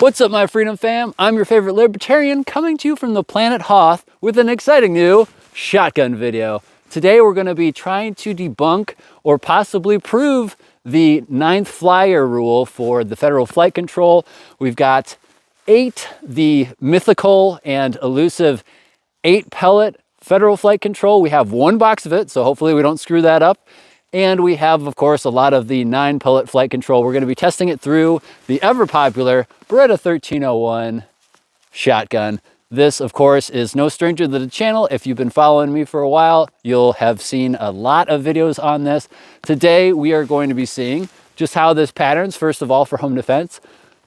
What's up, my Freedom fam? I'm your favorite libertarian coming to you from the planet Hoth with an exciting new shotgun video. Today we're going to be trying to debunk or possibly prove the 9th flyer rule for the federal flight control. We've got 8, the mythical and elusive 8 pellet federal flight control. We have 1 box of it, so hopefully we don't screw that up. And we have, of course, a lot of the 9 pellet flight control. We're going to be testing it through the ever popular Beretta 1301 shotgun. This, of course, is no stranger to the channel. If you've been following me for a while, you'll have seen a lot of videos on this. Today, we are going to be seeing just how this patterns, first of all, for home defense,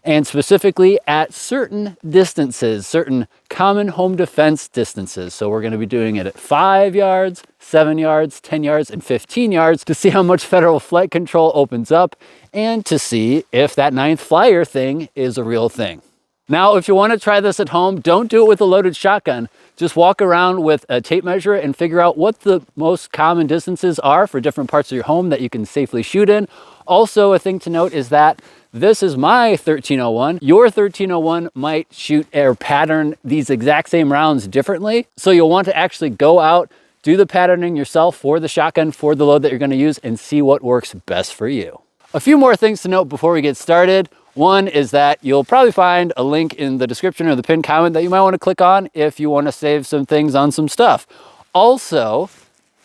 and specifically at certain distances, certain common home defense distances. So we're going to be doing it at 5 yards, 7 yards, 10 yards, and 15 yards to see how much federal flight control opens up and to see if that 9th flyer thing is a real thing. Now, if you want to try this at home, don't do it with a loaded shotgun. Just walk around with a tape measure and figure out what the most common distances are for different parts of your home that you can safely shoot in. Also, a thing to note is that this is my 1301. Your 1301 might shoot or pattern these exact same rounds differently. So you'll want to actually go out, do the patterning yourself for the shotgun, for the load that you're going to use, and see what works best for you. A few more things to note before we get started. One is that you'll probably find a link in the description or the pinned comment that you might want to click on if you want to save some things on some stuff. Also,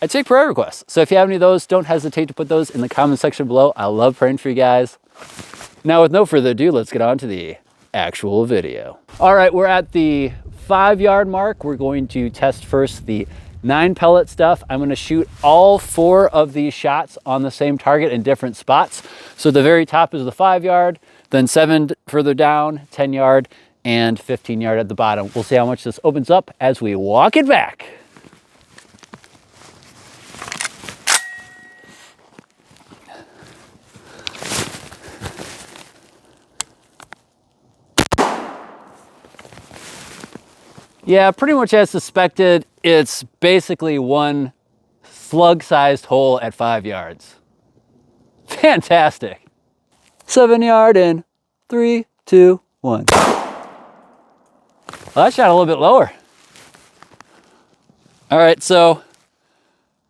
I take prayer requests. So if you have any of those, don't hesitate to put those in the comment section below. I love praying for you guys. Now, with no further ado, let's get on to the actual video. All right, we're at the 5 yard mark. We're going to test first the 9 pellet stuff. I'm going to shoot all 4 of these shots on the same target in different spots. So the very top is the 5 yard, then 7 further down, 10 yard, and 15 yard at the bottom. We'll see how much this opens up as we walk it back. Yeah, pretty much as suspected, it's basically one slug-sized hole at 5 yards. Fantastic. 7 yard in 3, 2, 1. Well, that shot a little bit lower. All right, so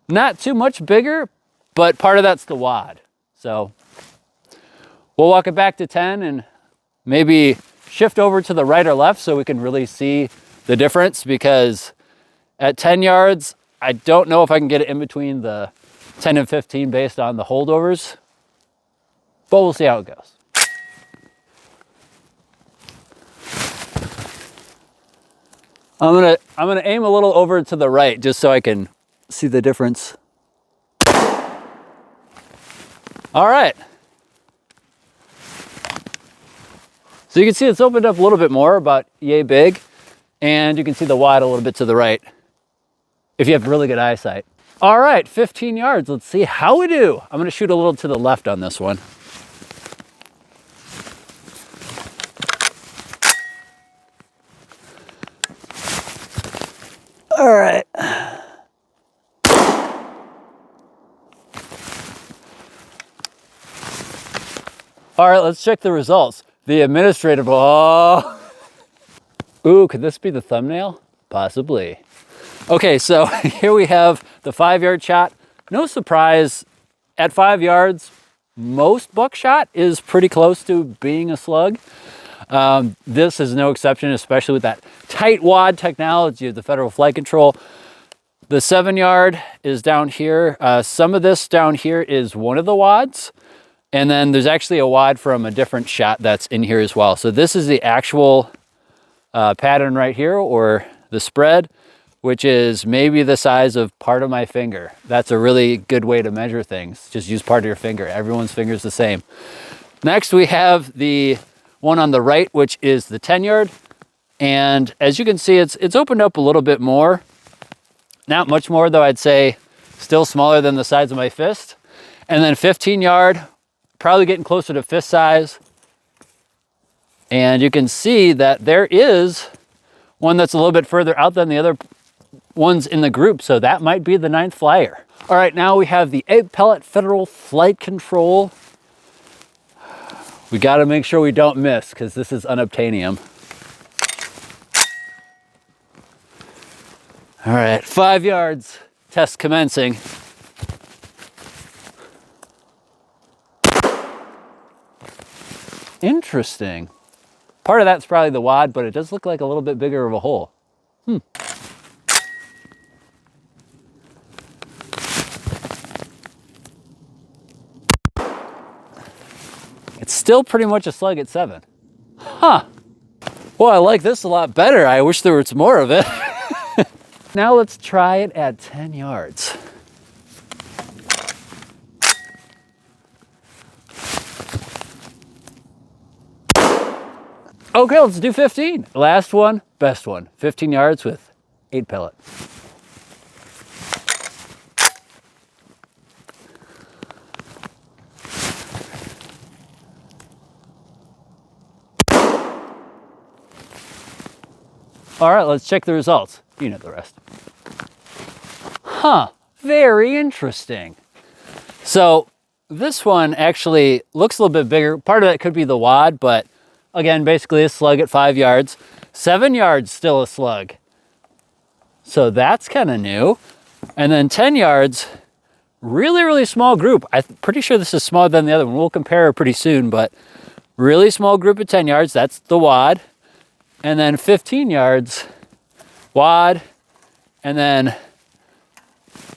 not too much bigger, but part of that's the wad. So we'll walk it back to 10 and maybe shift over to the right or left so we can really see the difference, because at 10 yards, I don't know if I can get it in between the 10 and 15 based on the holdovers, but we'll see how it goes. I'm gonna aim a little over to the right just so I can see the difference. All right. So you can see it's opened up a little bit more, about yay big. And you can see the wad a little bit to the right if you have really good eyesight. All right, 15 yards. Let's see how we do. I'm going to shoot a little to the left on this one. All right. All right, let's check the results. The administrative, oh. Ooh, could this be the thumbnail? Possibly. Okay, so here we have the 5 yard shot. No surprise, at 5 yards, most buckshot is pretty close to being a slug. This is no exception, especially with that tight wad technology of the federal flight control. The 7 yard is down here. Some of this down here is one of the wads. And then there's actually a wad from a different shot that's in here as well. So this is the actual pattern right here, or the spread, which is maybe the size of part of my finger. That's a really good way to measure things. Just use part of your finger. Everyone's finger is the same. Next, we have the one on the right, which is the 10 yard. And as you can see, it's opened up a little bit more. Not much more though, I'd say still smaller than the size of my fist. And then 15 yard, probably getting closer to fist size. And you can see that there is one that's a little bit further out than the other ones in the group. So that might be the 9th flyer. All right, now we have the 8 pellet federal flight control. We got to make sure we don't miss because this is unobtainium. All right, 5 yards, test commencing. Interesting. Part of that's probably the wad, but it does look like a little bit bigger of a hole. It's still pretty much a slug at 7. Huh. Well, I like this a lot better. I wish there was more of it. Now let's try it at 10 yards. Okay, let's do 15. Last one, best one. 15 yards with 8 pellet. All right, let's check the results. You know the rest. Huh, very interesting. So this one actually looks a little bit bigger. Part of that could be the wad, but again, basically a slug at 5 yards. 7 yards, still a slug. So that's kind of new. And then 10 yards, really, really small group. I'm pretty sure this is smaller than the other one. We'll compare pretty soon, but really small group at 10 yards. That's the wad. And then 15 yards, wad, and then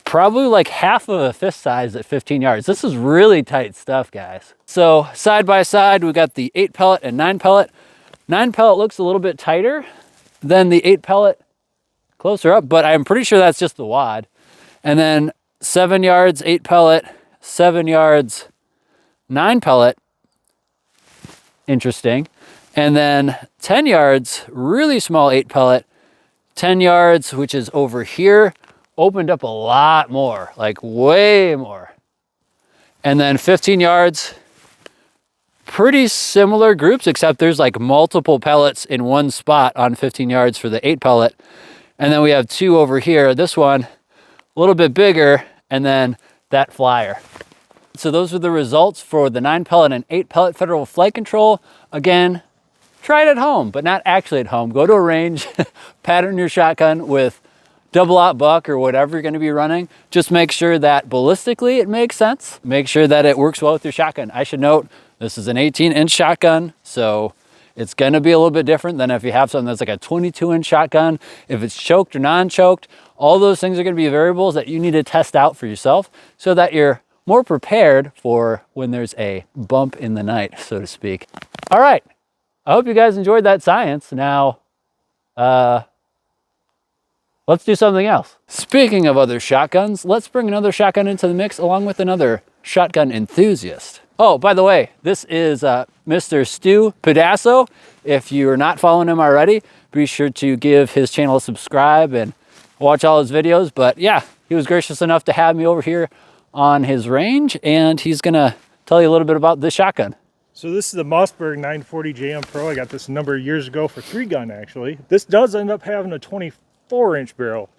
probably like half of a fist size at 15 yards. This is really tight stuff, guys. So side by side, we got the 8 pellet and 9 pellet. 9 pellet looks a little bit tighter than the 8 pellet closer up, but I'm pretty sure that's just the wad. And then 7 yards, 8 pellet, 7 yards, 9 pellet. Interesting. And then 10 yards, really small 8 pellet. 10 yards, which is over here, opened up a lot more, like way more. And then 15 yards, pretty similar groups, except there's like multiple pellets in one spot on 15 yards for the 8 pellet. And then we have 2 over here. This one, a little bit bigger, and then that flyer. So those are the results for the 9 pellet and 8 pellet Federal Flight Control. Again, try it at home, but not actually at home. Go to a range, pattern your shotgun with double-aught buck or whatever you're gonna be running. Just make sure that ballistically it makes sense. Make sure that it works well with your shotgun. I should note, this is an 18-inch shotgun, so it's gonna be a little bit different than if you have something that's like a 22-inch shotgun. If it's choked or non-choked, all those things are gonna be variables that you need to test out for yourself so that you're more prepared for when there's a bump in the night, so to speak. All right. I hope you guys enjoyed that science. Now, let's do something else. Speaking of other shotguns, let's bring another shotgun into the mix along with another shotgun enthusiast. Oh, by the way, this is Mr. Stu Pedasso. If you're not following him already, be sure to give his channel a subscribe and watch all his videos. But yeah, he was gracious enough to have me over here on his range, and he's gonna tell you a little bit about this shotgun. So this is the Mossberg 940 JM Pro. I got this a number of years ago for 3-gun actually. This does end up having a 24-inch barrel.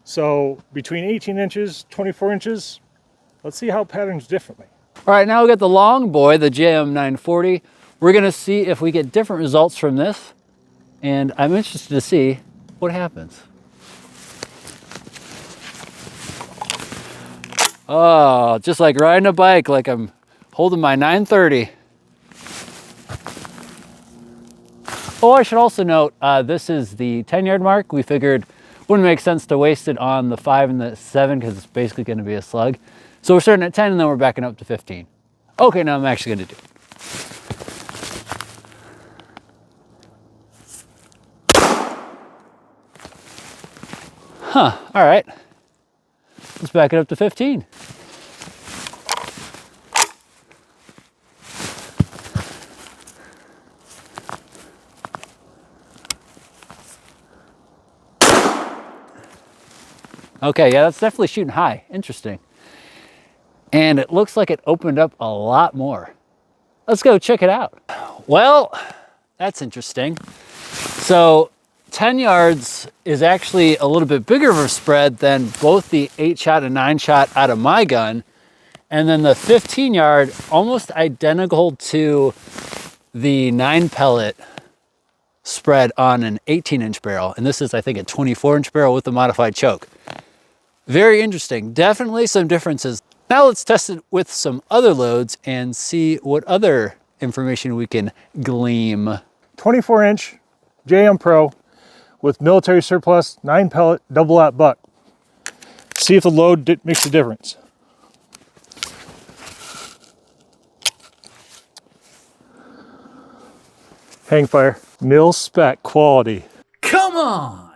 So between 18 inches, 24 inches, let's see how it patterns differently. All right, now we got the long boy, the JM 940. We're gonna see if we get different results from this, and I'm interested to see what happens. Oh, just like riding a bike, like I'm holding my 930. Oh, I should also note, this is the 10-yard mark. We figured wouldn't make sense to waste it on the 5 and the 7 because it's basically going to be a slug. So we're starting at 10 and then we're backing up to 15. Okay, now I'm actually going to do it. Huh, all right. Let's back it up to 15. Okay, yeah, that's definitely shooting high. Interesting. And it looks like it opened up a lot more. Let's go check it out. Well, that's interesting. So 10 yards is actually a little bit bigger of a spread than both the 8-shot and 9-shot out of my gun. And then the 15 yard, almost identical to the 9 pellet spread on an 18-inch barrel. And this is, I think, a 24-inch barrel with a modified choke. Very interesting. Definitely some differences. Now let's test it with some other loads and see what other information we can glean. 24-inch JM Pro with military surplus 9 pellet double lap buck. See if the load makes a difference. Hang fire, mil spec quality. Come on!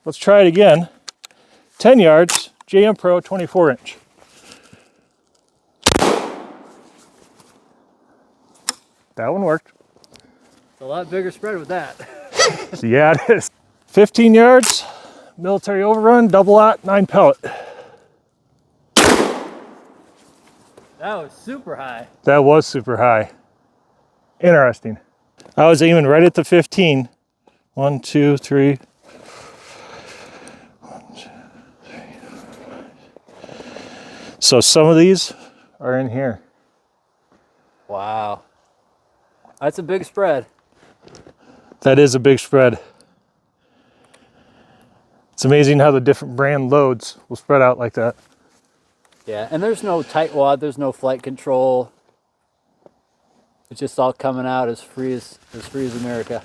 Let's try it again. 10 yards, JM Pro 24-inch. That one worked. It's a lot bigger spread with that. So yeah, it is. 15 yards, military overrun, double lap, 9 pellet. That was super high. That was super high. Interesting. I was aiming right at the 15. 1, 2, 3. 1, 2, 3. So some of these are in here. Wow. That's a big spread. That is a big spread. It's amazing how the different brand loads will spread out like that. Yeah, and there's no tight wad, there's no flight control. It's just all coming out as free as America.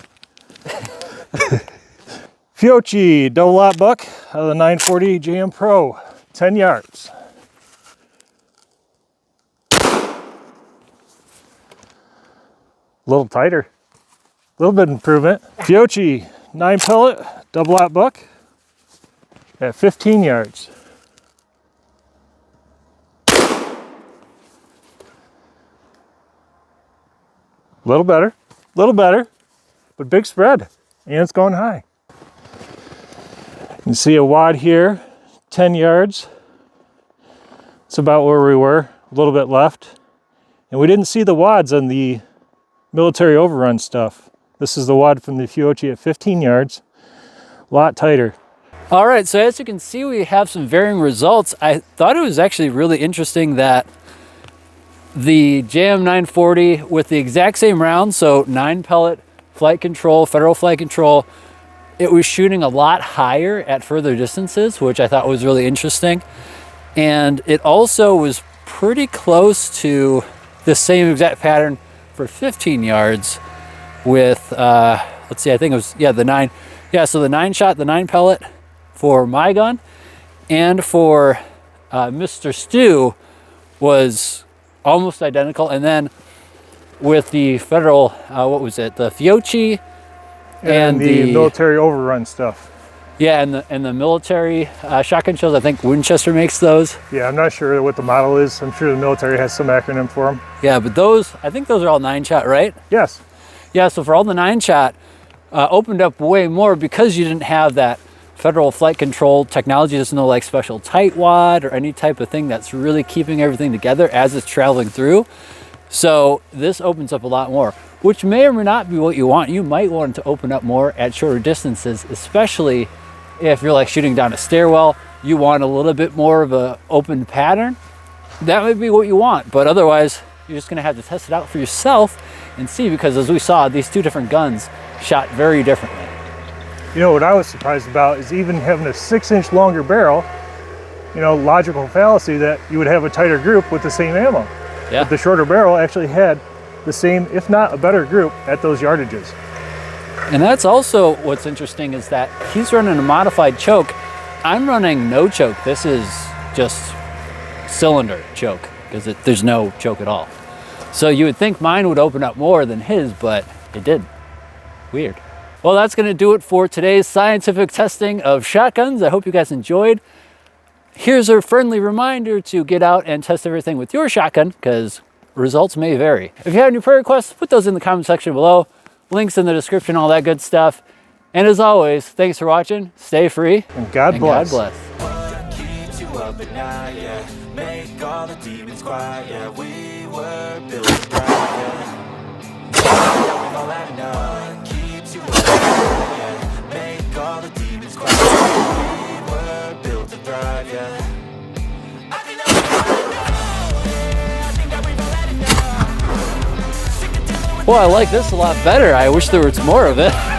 Fiocchi double lap buck out of the 940 JM Pro, 10 yards. A little tighter, a little bit of improvement. Fiocchi 9 pellet double lap buck at 15 yards. A little better, but big spread, and it's going high. You can see a wad here, 10 yards. It's about where we were, a little bit left. And we didn't see the wads on the military overrun stuff. This is the wad from the Fiocchi at 15 yards, a lot tighter. All right, so as you can see, we have some varying results. I thought it was actually really interesting that the JM 940 with the exact same round, so 9 pellet flight control, federal flight control, it was shooting a lot higher at further distances, which I thought was really interesting. And it also was pretty close to the same exact pattern for 15 yards with, let's see, I think it was, yeah, the 9. Yeah, so the 9 shot, the 9 pellet for my gun, and for Mr. Stu was almost identical. And then with the federal, what was it? The Fiocchi and the military overrun stuff. Yeah, and the military shotgun shells, I think Winchester makes those. Yeah, I'm not sure what the model is. I'm sure the military has some acronym for them. Yeah, but those, I think those are all 9 shot, right? Yes. Yeah, so for all the 9 shot, opened up way more because you didn't have that federal flight control technology. There's no like special tight wad or any type of thing that's really keeping everything together as it's traveling through. So this opens up a lot more, which may or may not be what you want. You might want it to open up more at shorter distances, especially if you're like shooting down a stairwell, you want a little bit more of a open pattern. That might be what you want, but otherwise you're just gonna have to test it out for yourself and see, because as we saw, these two different guns shot very differently. You know what I was surprised about is even having a 6-inch longer barrel, you know, logical fallacy that you would have a tighter group with the same ammo. Yeah. But the shorter barrel actually had the same, if not a better group at those yardages. And that's also what's interesting, is that he's running a modified choke. I'm running no choke. This is just cylinder choke, because there's no choke at all. So you would think mine would open up more than his, but it didn't. Weird. Well, that's going to do it for today's scientific testing of shotguns. I hope you guys enjoyed. Here's a friendly reminder to get out and test everything with your shotgun, because results may vary. If you have any prayer requests, put those in the comment section below. Links in the description, all that good stuff. And as always, thanks for watching. Stay free. And God bless. God bless. What keeps you up at night, yeah? Make all the demons quiet, yeah. We were built to thrive, yeah. All I know keeps you up at night, yeah. Make all the demons quiet, we were built to thrive, yeah. I can Well, I like this a lot better. I wish there was more of it.